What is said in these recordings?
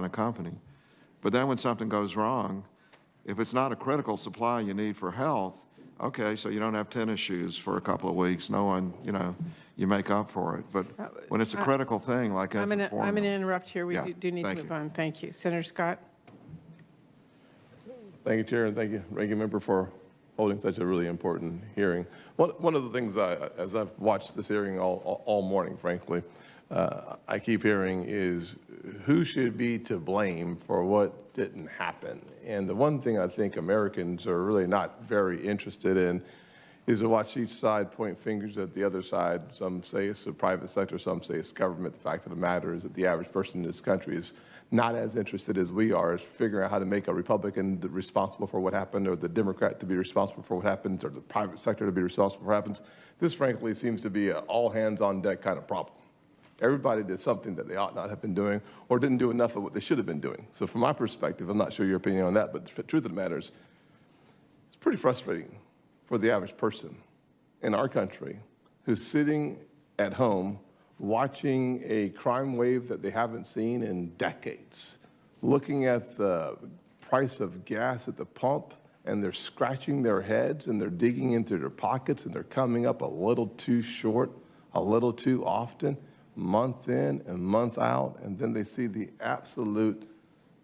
run a company. But then when something goes wrong, if it's not a critical supply you need for health, okay, so you don't have tennis shoes for a couple of weeks. No one, you know, you make up for it. But when it's a critical thing like I'm going to interrupt here. We do need to move on. Thank you. Senator Scott. Thank you, Chair, and thank you, Ranking Member, for holding such a really important hearing. One of the things as I've watched this hearing all morning, frankly, I keep hearing is who should be to blame for what didn't happen. And the one thing I think Americans are really not very interested in is to watch each side point fingers at the other side. Some say it's the private sector, some say it's government. The fact of the matter is that the average person in this country is not as interested as we are as figuring out how to make a Republican responsible for what happened, or the Democrat to be responsible for what happens, or the private sector to be responsible for what happens. This, frankly, seems to be an all-hands-on-deck kind of problem. Everybody did something that they ought not have been doing, or didn't do enough of what they should have been doing. So from my perspective, I'm not sure your opinion on that, but the truth of the matter is it's pretty frustrating for the average person in our country who's sitting at home watching a crime wave that they haven't seen in decades, looking at the price of gas at the pump, and they're scratching their heads and they're digging into their pockets and they're coming up a little too short, a little too often, month in and month out, and then they see the absolute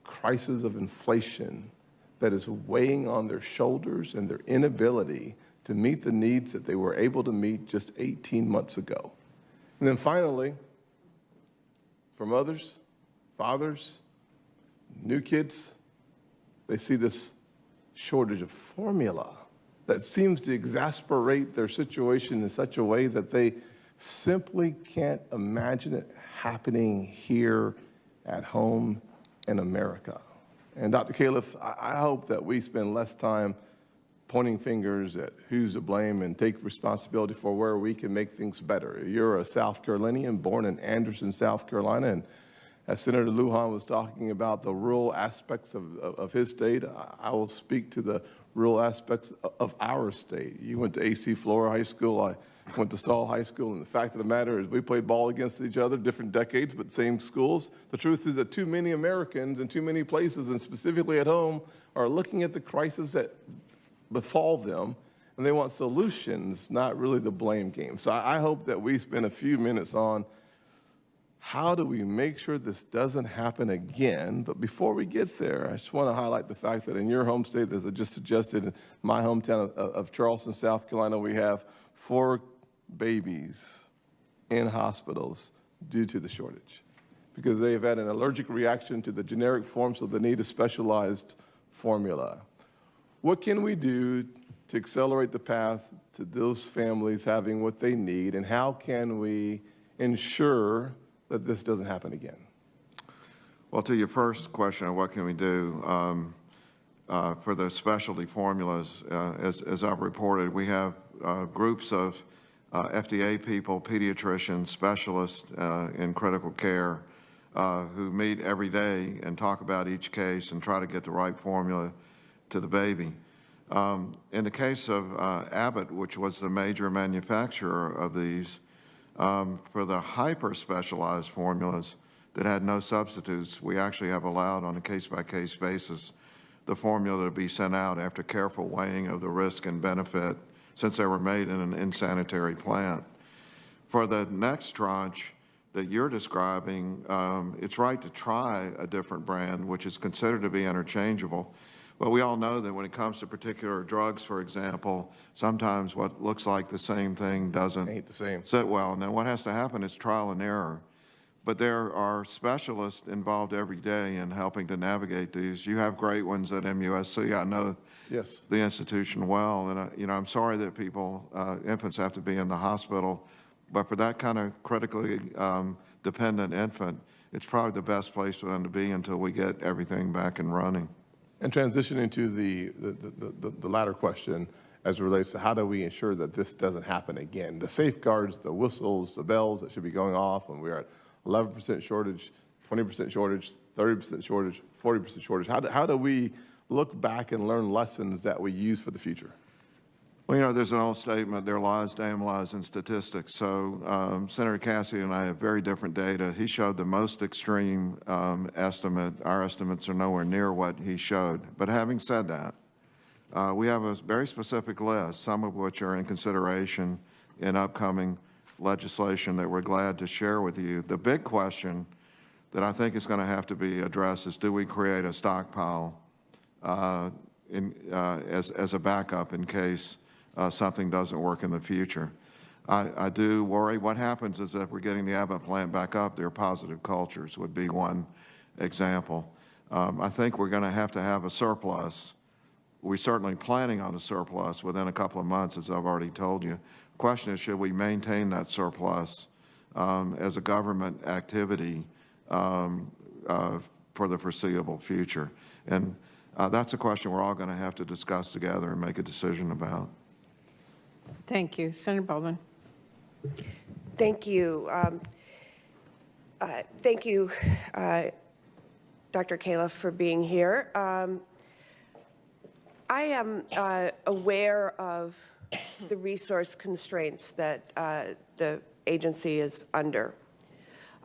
crisis of inflation that is weighing on their shoulders and their inability to meet the needs that they were able to meet just 18 months ago. And then finally, for mothers, fathers, new kids, they see this shortage of formula that seems to exasperate their situation in such a way that they simply can't imagine it happening here at home in America. And Dr. Califf, I hope that we spend less time pointing fingers at who's to blame and take responsibility for where we can make things better. You're a South Carolinian born in Anderson, South Carolina, and as Senator Lujan was talking about the rural aspects of his state, I will speak to the rural aspects of our state. You went to A.C. Flora High School, I went to Stahl High School, and the fact of the matter is we played ball against each other, different decades, but same schools. The truth is that too many Americans in too many places, and specifically at home, are looking at the crisis that befall them, and they want solutions, not really the blame game. So I hope that we spend a few minutes on how do we make sure this doesn't happen again. But before we get there, I just want to highlight the fact that in your home state, as I just suggested, in my hometown of Charleston, South Carolina, we have 4 babies in hospitals due to the shortage because they've had an allergic reaction to the generic form, so they need a specialized formula. What can we do to accelerate the path to those families having what they need, and how can we ensure that this doesn't happen again? Well, to your first question, what can we do for the specialty formulas, as I've reported, we have groups of FDA people, pediatricians, specialists in critical care who meet every day and talk about each case and try to get the right formula to the baby. In the case of Abbott, which was the major manufacturer of these, for the hyper-specialized formulas that had no substitutes, we actually have allowed on a case-by-case basis the formula to be sent out after careful weighing of the risk and benefit, since they were made in an insanitary plant. For the next tranche that you're describing, it's right to try a different brand, which is considered to be interchangeable. But we all know that when it comes to particular drugs, for example, sometimes what looks like the same thing doesn't sit well. And then what has to happen is trial and error. But there are specialists involved every day in helping to navigate these. You have great ones at MUSC. I know the institution well. And I'm sorry that infants have to be in the hospital. But for that kind of critically dependent infant, it's probably the best place for them to be until we get everything back and running. And transitioning to the latter question as it relates to how do we ensure that this doesn't happen again. The safeguards, the whistles, the bells that should be going off when we're at 11% shortage, 20% shortage, 30% shortage, 40% shortage. How do we look back and learn lessons that we use for the future? Well, you know, there's an old statement, there are lies, damn lies, and statistics. So Senator Cassidy and I have very different data. He showed the most extreme estimate. Our estimates are nowhere near what he showed. But having said that, we have a very specific list, some of which are in consideration in upcoming legislation that we're glad to share with you. The big question that I think is going to have to be addressed is, do we create a stockpile as a backup in case something doesn't work in the future? I do worry. What happens is that if we're getting the Abbott plant back up, there are positive cultures would be one example. I think we're going to have a surplus. We're certainly planning on a surplus within a couple of months, as I've already told you. The question is, should we maintain that surplus as a government activity for the foreseeable future? And that's a question we're all going to have to discuss together and make a decision about. Thank you. Senator Baldwin. Thank you. Thank you, Dr. Califf, for being here. I am aware of the resource constraints that the agency is under.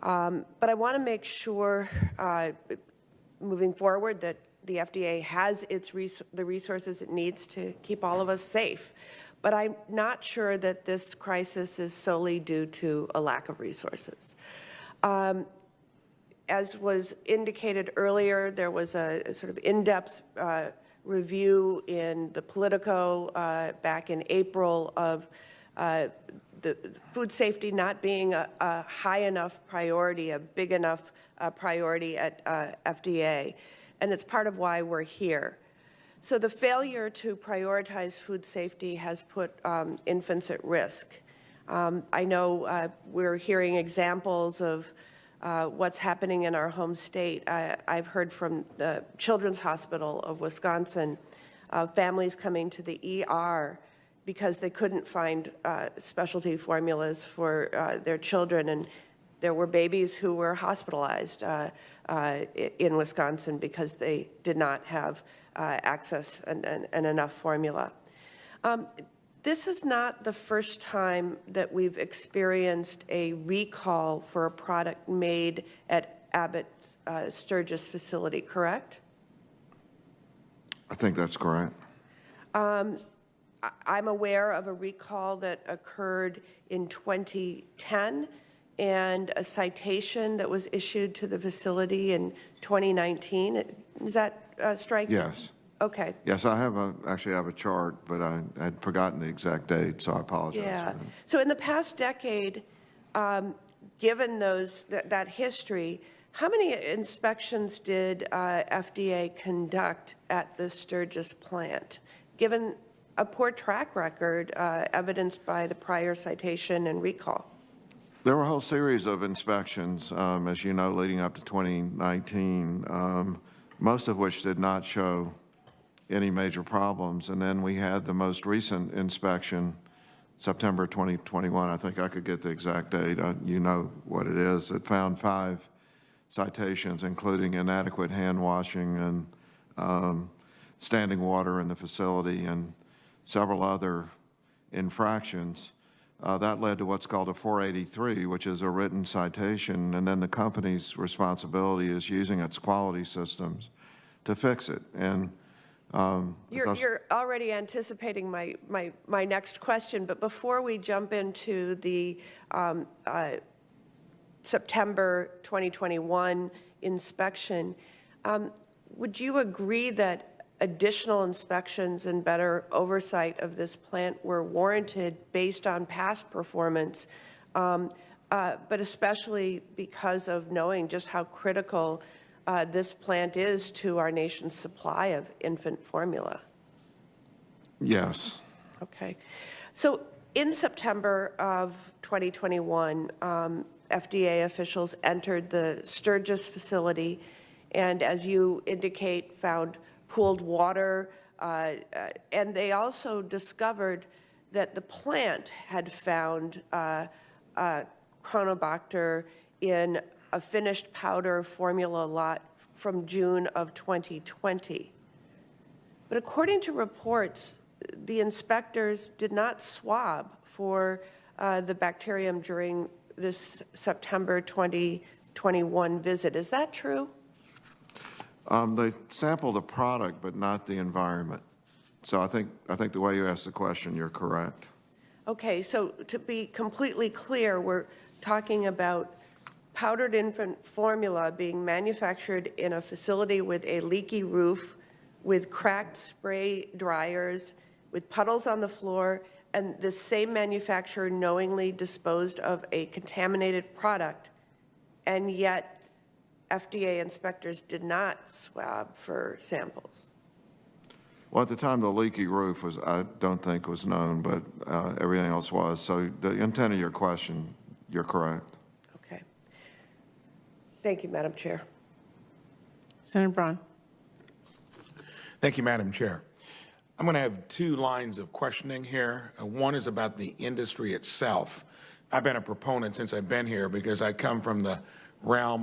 But I want to make sure, moving forward, that the FDA has the resources it needs to keep all of us safe. But I'm not sure that this crisis is solely due to a lack of resources. As was indicated earlier, there was a sort of in-depth review in the Politico back in April of the food safety not being a high enough priority, a big enough priority at FDA, and it's part of why we're here. So the failure to prioritize food safety has put infants at risk. I know we're hearing examples of what's happening in our home state. I've heard from the Children's Hospital of Wisconsin, families coming to the ER because they couldn't find specialty formulas for their children, and there were babies who were hospitalized in Wisconsin because they did not have access and enough formula. This is not the first time that we've experienced a recall for a product made at Abbott's Sturgis facility, correct? I think that's correct. I'm aware of a recall that occurred in 2010 and a citation that was issued to the facility in 2019. Is that striking? Yes. Okay. Yes, I actually have a chart, but I had forgotten the exact date, so I apologize. Yeah. So in the past decade, given that history, how many inspections did FDA conduct at the Sturgis plant, given a poor track record evidenced by the prior citation and recall? There were a whole series of inspections, as you know, leading up to 2019, most of which did not show any major problems. And then we had the most recent inspection, September 2021. I think I could get the exact date. You know what it is. It found 5 citations, including inadequate hand washing and standing water in the facility and several other infractions. That led to what's called a 483, which is a written citation, and then the company's responsibility is using its quality systems to fix it. And you're already anticipating my next question, but before we jump into the September 2021 inspection, would you agree that additional inspections and better oversight of this plant were warranted based on past performance, but especially because of knowing just how critical this plant is to our nation's supply of infant formula? yes. Okay. So in September of 2021, FDA officials entered the Sturgis facility and, as you indicate, found pooled water, and they also discovered that the plant had found Chronobacter in a finished powder formula lot from June of 2020. But according to reports, the inspectors did not swab for the bacterium during this September 2021 visit. Is that true? They sampled the product, but not the environment. So I think the way you asked the question, you're correct. Okay, so to be completely clear, we're talking about powdered infant formula being manufactured in a facility with a leaky roof, with cracked spray dryers, with puddles on the floor, and the same manufacturer knowingly disposed of a contaminated product, and yet FDA inspectors did not swab for samples. Well, at the time, the leaky roof was, I don't think was known, but everything else was. So the intent of your question, you're correct. Okay. Thank you, Madam Chair. Senator Braun. Thank you, Madam Chair. I'm going to have two lines of questioning here. One is about the industry itself. I've been a proponent since I've been here because I come from the realm